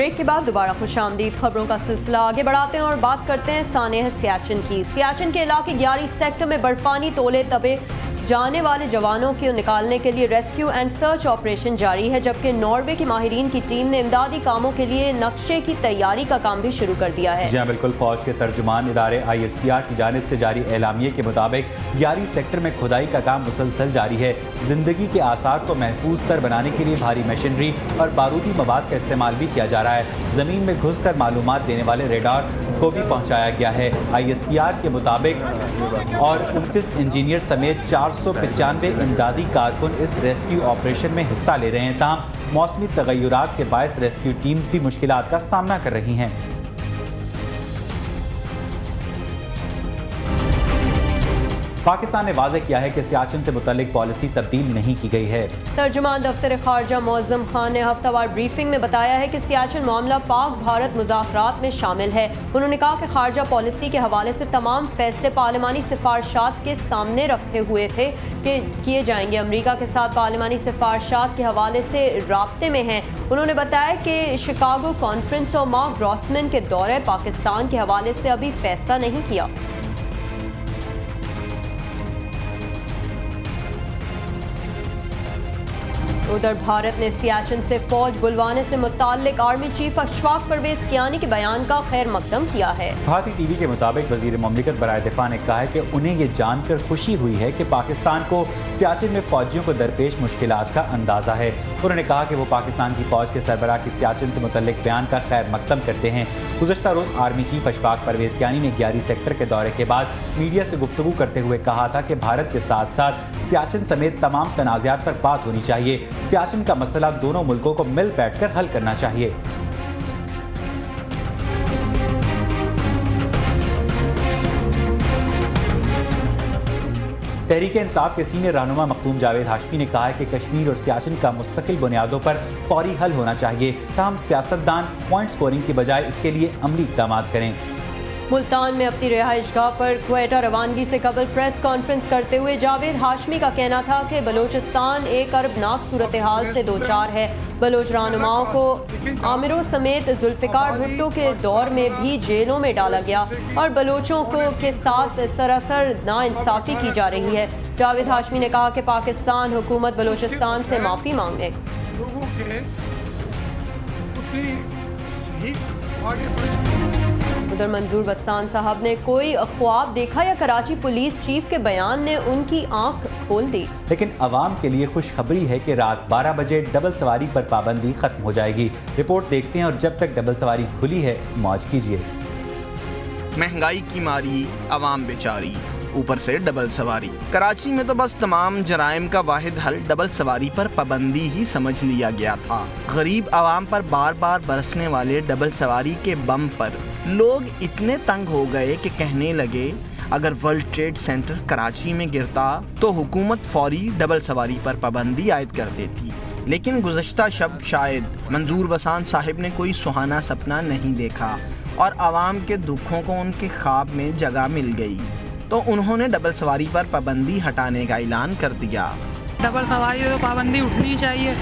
Break के बाद दोबारा खुशामदीद। खबरों का सिलसिला आगे बढ़ाते हैं और बात करते हैं सानेह सियाचिन की। सियाचिन के इलाके 11 सेक्टर में बर्फानी तोले तबे जाने वाले जवानों को निकालने के लिए रेस्क्यू एंड सर्च ऑपरेशन जारी है, जबकि नॉर्वे की माहिरीन की टीम ने इमदादी कामों के लिए नक्शे की तैयारी का काम भी शुरू कर दिया है। जी हाँ बिल्कुल। फौज के तर्जुमान इदारे ISPR की जानिब से जारी एलामिये के मुताबिक 11 सेक्टर में खुदाई का काम मुसलसल जारी है। जिंदगी के आसार को महफूज तर बनाने के लिए भारी मशीनरी और बारूदी मवाद का इस्तेमाल भी किया जा रहा है। जमीन में घुसकर मालूमात देने वाले रेडार को भी पहुंचाया गया है। ISPR के मुताबिक और 29 इंजीनियर समेत 495 इमदादी कारकुन इस रेस्क्यू ऑपरेशन में हिस्सा ले रहे हैं। ताहम मौसमी तगय्युरात के बायस रेस्क्यू टीम्स भी मुश्किलात का सामना कर रही हैं। पाकिस्तान ने वाज़ेह किया है कि सियाचिन से मुतल्लिक पॉलिसी तब्दील नहीं की गई है। तर्जुमान दफ्तर खारजा मुअज़्ज़म खान ने हफ्तावार ब्रीफिंग में बताया है कि सियाचिन मामला पाक भारत मुज़ाकरात में शामिल है। उन्होंने कहा कि खारजा पॉलिसी के हवाले से तमाम फैसले पार्लिमानी सिफारशात के सामने रखे हुए थे कि किए जाएंगे। अमरीका के साथ पार्लिमानी सिफारशात के हवाले से राब्ते में हैं। उन्होंने बताया कि शिकागो कॉन्फ्रेंस और मार्क ग्रॉसमैन के दौरे पाकिस्तान के हवाले से अभी फैसला नहीं किया। उधर भारत ने सियाचिन से फौज बुलवाने से मुताल्लिक आर्मी चीफ अशफाक परवेज कियानी के बयान का खैर मकदम किया है। भारतीय टीवी के मुताबिक वजीर ममलिकत बराए दिफा ने कहा है कि उन्हें ये जानकर खुशी हुई है कि पाकिस्तान को सियाचिन में फौजियों को दरपेश मुश्किलात का अंदाजा है। उन्होंने कहा कि वो पाकिस्तान की फौज के सरबराह की सियाचिन से मुतल्लिक बयान का खैर मकदम करते हैं। गुज़श्ता रोज़ आर्मी चीफ अशफाक परवेज कियानी ने 11 सेक्टर के दौरे के बाद मीडिया से गुफ्तगू करते हुए कहा था कि भारत के साथ साथ सियाचिन समेत तमाम तनाज़ात पर बात होनी चाहिए। सियाचिन का मसला दोनों मुल्कों को मिल बैठकर हल करना चाहिए। तहरीक इंसाफ के सीनियर रहनुमा मखदूम जावेद हाशमी ने कहा है कि कश्मीर और सियाचिन का मुस्तकिल बुनियादों पर फौरी हल होना चाहिए। ताहम सियासतदान पॉइंट स्कोरिंग की बजाय इसके लिए अमली इक़दाम करें। मुल्तान में अपनी रिहाइशगाह पर क्वेटा रवानगी से कबल प्रेस कॉन्फ्रेंस करते हुए जावेद हाशमी का कहना था कि बलोचिस्तान एक अरबनाक सूरत हाल से दो चार है। बलोच रहनुमाओं को आमिरों समेत जुल्फिकार भुट्टो के दौर में भी जेलों में डाला गया और बलोचों को के साथ सरासर नाइंसाफ़ी की जा रही है। जावेद हाशमी ने कहा कि पाकिस्तान हुकूमत बलोचिस्तान से माफ़ी मांगे। उधर मंजूर बस्सान साहब ने कोई ख्वाब देखा या कराची पुलिस चीफ के बयान ने उनकी आंख खोल दी। लेकिन अवाम के लिए खुशखबरी है कि रात 12 बजे डबल सवारी पर पाबंदी खत्म हो जाएगी। रिपोर्ट देखते हैं और जब तक डबल सवारी खुली है मौज कीजिए। महंगाई की मारी अवाम बेचारी, ऊपर से डबल सवारी। कराची में तो बस तमाम जराइम का वाहिद हल डबल सवारी पर पाबंदी ही समझ लिया गया था। गरीब आवाम पर बार बार बरसने वाले डबल सवारी के बम पर लोग इतने तंग हो गए कि कहने लगे अगर वर्ल्ड ट्रेड सेंटर कराची में गिरता तो हुकूमत फौरी डबल सवारी पर पाबंदी आयद कर देती। लेकिन गुज़श्ता शब शायद मंजूर बसान साहिब ने कोई सुहाना सपना नहीं देखा और आवाम के दुखों को उनके ख्वाब में जगह मिल गई, तो उन्होंने डबल सवारी पर पाबंदी हटाने का ऐलान कर दिया। डबल सवारी तो पाबंदी उठनी चाहिए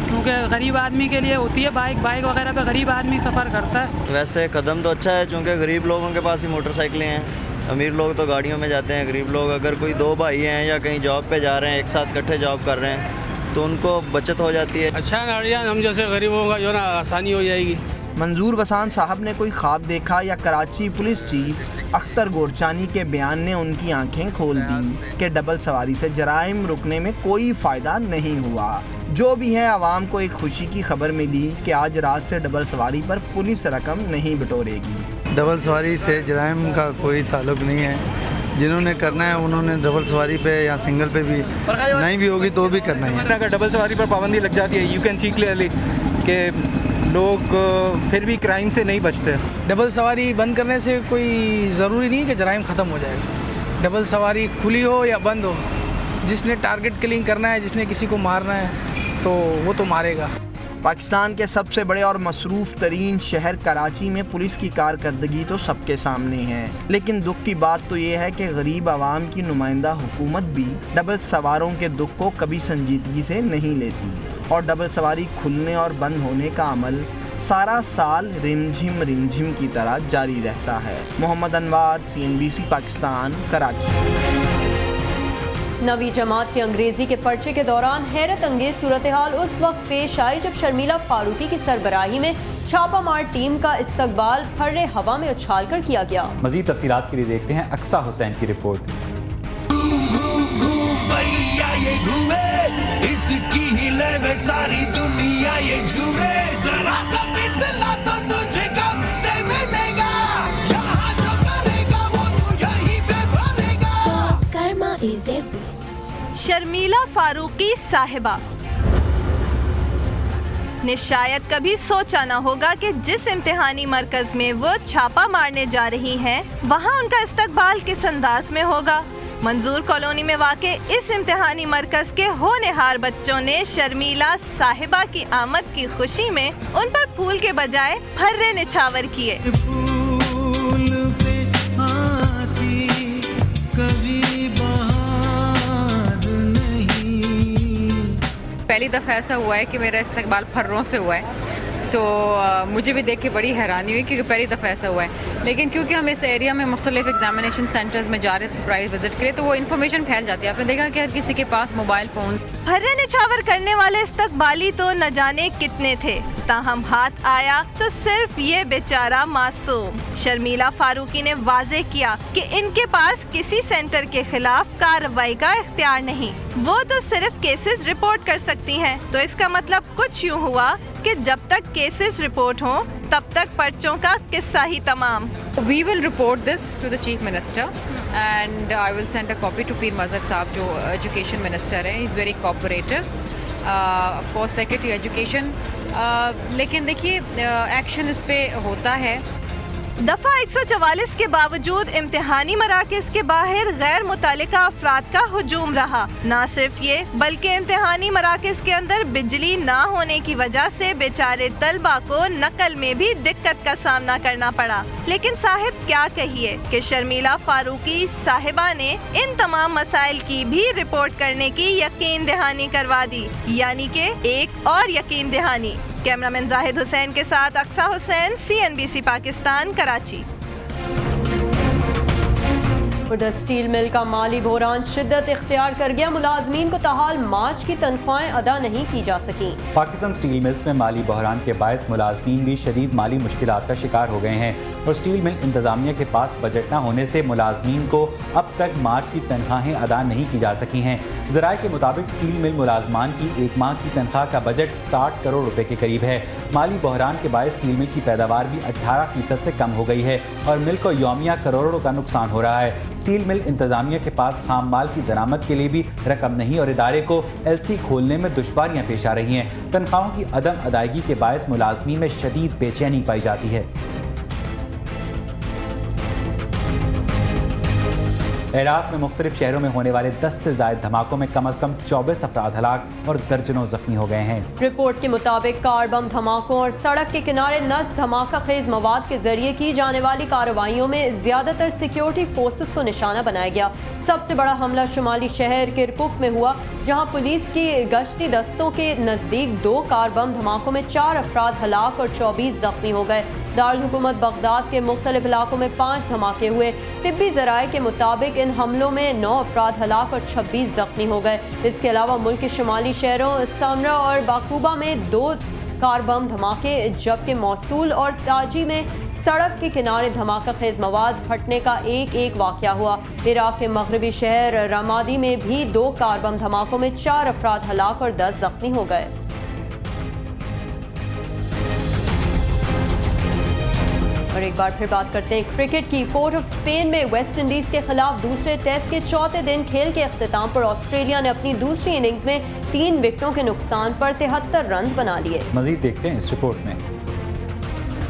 क्योंकि गरीब आदमी के लिए होती है। बाइक वगैरह पे गरीब आदमी सफ़र करता है। वैसे कदम तो अच्छा है क्योंकि गरीब लोगों के पास ही मोटरसाइकिलें हैं। अमीर लोग तो गाड़ियों में जाते हैं। गरीब लोग अगर कोई दो भाई हैं या कहीं जॉब पे जा रहे हैं, एक साथ इकट्ठे जॉब कर रहे हैं, तो उनको बचत हो जाती है। अच्छा गाड़ियाँ हम जैसे गरीबों का जो ना आसानी हो जाएगी। मंजूर बसान साहब ने कोई ख्वाब देखा या कराची पुलिस चीफ अख्तर गोरचानी के बयान ने उनकी आंखें खोल दी कि डबल सवारी से जराइम रुकने में कोई फ़ायदा नहीं हुआ। जो भी है आवाम को एक खुशी की खबर मिली कि आज रात से डबल सवारी पर पुलिस रकम नहीं बटोरेगी। डबल सवारी से जराइम का कोई ताल्लुक नहीं है। जिन्होंने करना है उन्होंने डबल सवारी पे या सिंगल पे भी नहीं भी होगी तो भी करना ही है। अगर डबल सवारी पर पाबंदी लग जाती है, यू कैन सी क्लियरली कि लोग फिर भी क्राइम से नहीं बचते। डबल सवारी बंद करने से कोई ज़रूरी नहीं कि जराइम ख़त्म हो जाएगा। डबल सवारी खुली हो या बंद हो, जिसने टारगेट किलिंग करना है, जिसने किसी को मारना है तो वो तो मारेगा। पाकिस्तान के सबसे बड़े और मसरूफ़ तरीन शहर कराची में पुलिस की कारकर्दगी तो सबके सामने है, लेकिन दुख की बात तो ये है कि गरीब आवाम की नुमाइंदा हुकूमत भी डबल सवारों के दुख को कभी संजीदगी से नहीं लेती और डबल सवारी खुलने और बंद होने का अमल सारा साल रिमझिम की तरह जारी रहता है। मोहम्मद अनवार, CNBC पाकिस्तान, कराची। नवी जमात के अंग्रेजी के पर्चे के दौरान हैरत अंगेज सूरत हाल उस वक्त पेश आई जब शर्मिला फारूकी की सरबराही में छापामार टीम का इस्तकबाल फर्रे हवा में उछाल कर किया गया। मजीद तफसीलात के लिए देखते हैं अक्सा हुसैन की रिपोर्ट। ये घूमे इसकी हिले में सारी दुनिया ये झूमे, जरा सा फिसला तो तुझे कब से मिलेगा, यहाँ जो करेगा वो तू यहीं पे भरेगा। कर्मा इज ए शर्मिला फारूकी साहिबा ने शायद कभी सोचा न होगा कि जिस इम्तिहानी मरकज में वो छापा मारने जा रही हैं, वहाँ उनका इस्तकबाल किस अंदाज में होगा। मंजूर कॉलोनी में वाक़े इस इम्तिहानी मरकज के होनहार बच्चों ने शर्मिला साहिबा की आमद की खुशी में उन पर फूल के बजाय फर्रे निछावर किए। पहली दफ़ा ऐसा हुआ है कि मेरा इस्तकबाल फर्रों से हुआ है, तो मुझे भी देख के बड़ी हैरानी हुई क्योंकि पहली दफ़ा ऐसा हुआ है। लेकिन क्योंकि हम इस एरिया में मुख्तलिफ एग्जामिनेशन सेंटर्स में जा रहे थे सरप्राइज विजिट के लिए, तो वो इन्फॉर्मेशन फैल जाती है। आपने देखा कि हर किसी के पास मोबाइल फ़ोन। फर्रे निछावर करने वाले इस्तकबाली तो न जाने कितने थे, ताहम हाथ आया तो सिर्फ ये बेचारा मासूम। शर्मिला फारूकी ने वाजे किया कि इनके पास किसी सेंटर के खिलाफ कार्रवाई का इख्तियार नहीं, वो तो सिर्फ केसेस रिपोर्ट कर सकती हैं। तो इसका मतलब कुछ यूँ हुआ कि जब तक केसेस रिपोर्ट हों तब तक पर्चों का किस्सा ही तमाम। We will report this to the Chief Minister and I will send a copy to पीर मज़हर साहब जो एजुकेशन मिनिस्टर हैं। He's very cooperative, of course Secretary Education, लेकिन देखिए एक्शन इस पे होता है। दफा 144 के बावजूद इम्तिहानी मराकज़ के बाहर गैर मुतालिका अफराद का हुजूम रहा। न सिर्फ ये बल्कि इम्तिहानी मराकज़ के अंदर बिजली ना होने की वजह से बेचारे तलबा को नकल में भी दिक्कत का सामना करना पड़ा। लेकिन साहिब क्या कहिए कि शर्मिला फारूकी साहिबा ने इन तमाम मसाइल की भी रिपोर्ट करने की यकीन दहानी करवा दी, यानी कि एक और यकीन दहानी। कैमरामैन जाहिद हुसैन के साथ Aqsa Hussain, CNBC Pakistan, Karachi. Steel mill का माली बहरान शिद्दत इख्तियार कर गया। मुलाजमीन को ताहाल मार्च की तनख्वाहें अदा नहीं की जा सकी। पाकिस्तान स्टील मिल्स में माली बहरान के बायस मुलाजमीन भी शदीद माली मुश्किलात का शिकार हो गए हैं और स्टील मिल इंतजामिया के पास बजट न होने से मुलाजमीन को अब तक मार्च की तनख्वाहें अदा नहीं की जा सकी हैं। ज़राए के मुताबिक स्टील मिल मुलाजमान की एक माह की तनख्वाह का बजट 60 करोड़ रुपए के करीब है। माली बहरान के बायस स्टील मिल की पैदावार भी 18% से कम हो गई है और मिल को यौमिया करोड़ों का नुकसान हो रहा है। स्टील मिल इंतजामिया के पास खाम माल की दरामद के लिए भी रकम नहीं और इदारे को LC खोलने में दुश्वारियां पेश आ रही हैं। तनख्वाहों की अदम अदायगी के बायस मुलाजमीन में शदीद बेचैनी पाई जाती है। इराक में मुख्तलिफ शहरों में होने वाले 10 से ज़ायद धमाकों में कम अज़ कम 24 अफराद हलाक और दर्जनों जख्मी हो गए हैं। रिपोर्ट के मुताबिक कार बम धमाकों और सड़क के किनारे नस्ब धमाका खेज मवाद के जरिए की जाने वाली कार्रवाइयों में ज्यादातर सिक्योरिटी फोर्सेस को निशाना बनाया गया। सबसे बड़ा हमला शुमाली शहर किरकुक में हुआ, जहां पुलिस की गश्ती दस्तों के नज़दीक 2 कार बम धमाकों में 4 अफराद हलाक और 24 जख्मी हो गए। दारुल हुकूमत बगदाद के मुख्तलिफ इलाकों में 5 धमाके हुए। तिब्बी ज़राए के मुताबिक इन हमलों में 9 अफराद हलाक और 26 जख्मी हो गए। इसके अलावा मुल्क के शुमाली शहरों समरा और बाकूबा में 2 कार बम धमाके, जबकि मौसूल और ताजी में सड़क के किनारे धमाका खेज मवाद फटने का एक वाक़या हुआ। इराक के मगरबी शहर रमादी में भी 2 कार बम धमाकों में 4 अफराद हलाक और 10 जख्मी हो गए। और एक बार फिर बात करते हैं क्रिकेट की। पोर्ट ऑफ स्पेन में वेस्ट इंडीज के खिलाफ दूसरे टेस्ट के चौथे दिन खेल के अख्तिताम पर ऑस्ट्रेलिया ने अपनी दूसरी इनिंग्स में 3 विकेटों के नुकसान पर 73 रन बना लिए। मजीद देखते हैं इस रिपोर्ट में।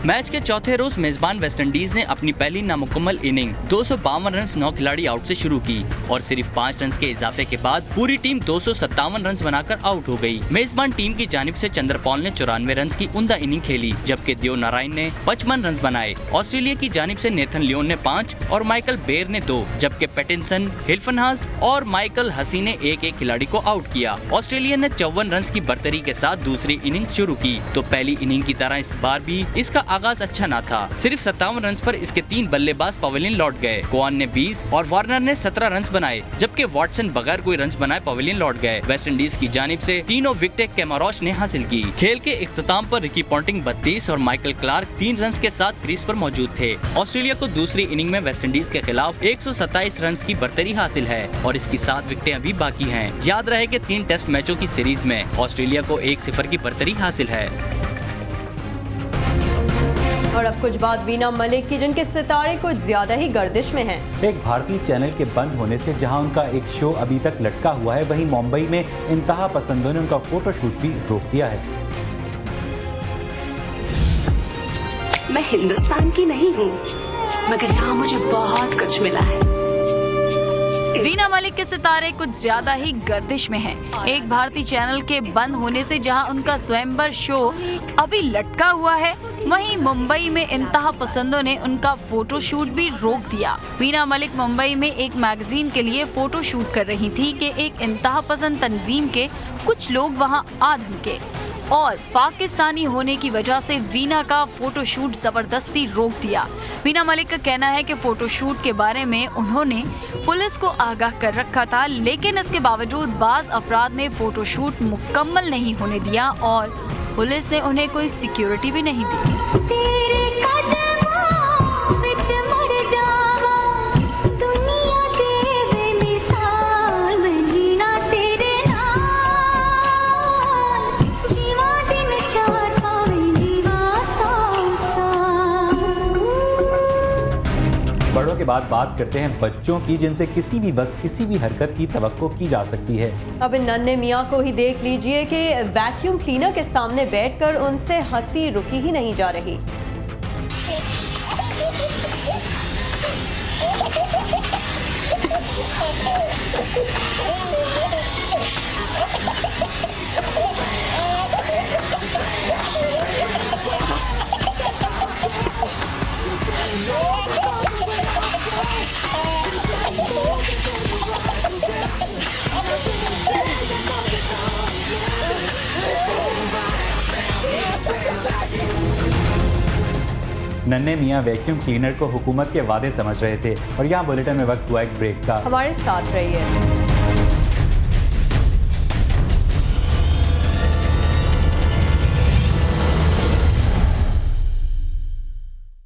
मैच के चौथे रोज मेजबान वेस्टइंडीज ने अपनी पहली नामुकम्मल इनिंग 252 रन 9 खिलाड़ी आउट से शुरू की और सिर्फ 5 रन के इजाफे के बाद पूरी टीम 257 रन बनाकर आउट हो गई। मेजबान टीम की जानिब से चंद्रपॉल ने 94 रन की उम्दा इनिंग खेली, जबकि देव नारायण ने 55 रन बनाए। ऑस्ट्रेलिया की जानिब से नेथन लियोन ने 5 और माइकल बेयर ने 2, जबकि पैटिंसन, हिल्फनहास और माइकल हसी ने एक खिलाड़ी को आउट किया। ऑस्ट्रेलिया ने 54 रन की बर्तरी के साथ दूसरी इनिंग शुरू की तो पहली इनिंग की तरह इस बार भी इसका आगाज अच्छा न था। सिर्फ 57 रन पर इसके 3 बल्लेबाज पवेलियन लौट गए। कोआन ने 20 और वार्नर ने 17 रन बनाए, जबकि वॉटसन बगैर कोई रन बनाए पवेलियन लौट गए। वेस्टइंडीज की जानिब से तीनों विकेटें कैमरोच ने हासिल की। खेल के इख्तिताम पर रिकी पॉन्टिंग 32 और माइकल क्लार्क 3 रन के साथ क्रीज पर मौजूद थे। ऑस्ट्रेलिया को दूसरी इनिंग में वेस्टइंडीज के खिलाफ 127 रन की बर्तरी हासिल है और इसकी 7 विकेटें अभी बाकी हैं। याद रहे कि 3 टेस्ट मैचों की सीरीज में ऑस्ट्रेलिया को 1-0 की बर्तरी हासिल है। और अब कुछ बात वीना मलिक की, जिनके सितारे कुछ ज्यादा ही गर्दिश में हैं। एक भारतीय चैनल के बंद होने से जहां उनका एक शो अभी तक लटका हुआ है, वहीं मुंबई में इंतहा पसंदों ने उनका फोटोशूट भी रोक दिया है। मैं हिंदुस्तान की नहीं हूँ, मगर यहाँ मुझे बहुत कुछ मिला है। वीना मलिक के सितारे कुछ ज्यादा ही गर्दिश में हैं। एक भारतीय चैनल के बंद होने से जहां उनका स्वयंवर शो अभी लटका हुआ है, वहीं मुंबई में इंतहा पसंदों ने उनका फोटोशूट भी रोक दिया। वीना मलिक मुंबई में एक मैगजीन के लिए फोटो शूट कर रही थी कि एक इंतहा पसंद तंजीम के कुछ लोग वहां आ धमके और पाकिस्तानी होने की वजह से वीना का फोटोशूट जबरदस्ती रोक दिया। वीना मलिक का कहना है कि फोटोशूट के बारे में उन्होंने पुलिस को आगाह कर रखा था, लेकिन इसके बावजूद बाज अफराद ने फोटोशूट मुकम्मल नहीं होने दिया और पुलिस ने उन्हें कोई सिक्योरिटी भी नहीं दी। बड़ों के बाद बात करते हैं बच्चों की, जिनसे किसी भी वक्त किसी भी हरकत की तवक्को की जा सकती है। अब इन नन्हे मियाँ को ही देख लीजिए कि वैक्यूम क्लीनर के सामने बैठकर उनसे हंसी रुकी ही नहीं जा रही। नन्हे मियाँ वैक्यूम क्लीनर को हुकूमत के वादे समझ रहे थे। और यहाँ बुलेटिन में वक्त हुआ एक ब्रेक का। हमारे साथ रहिए।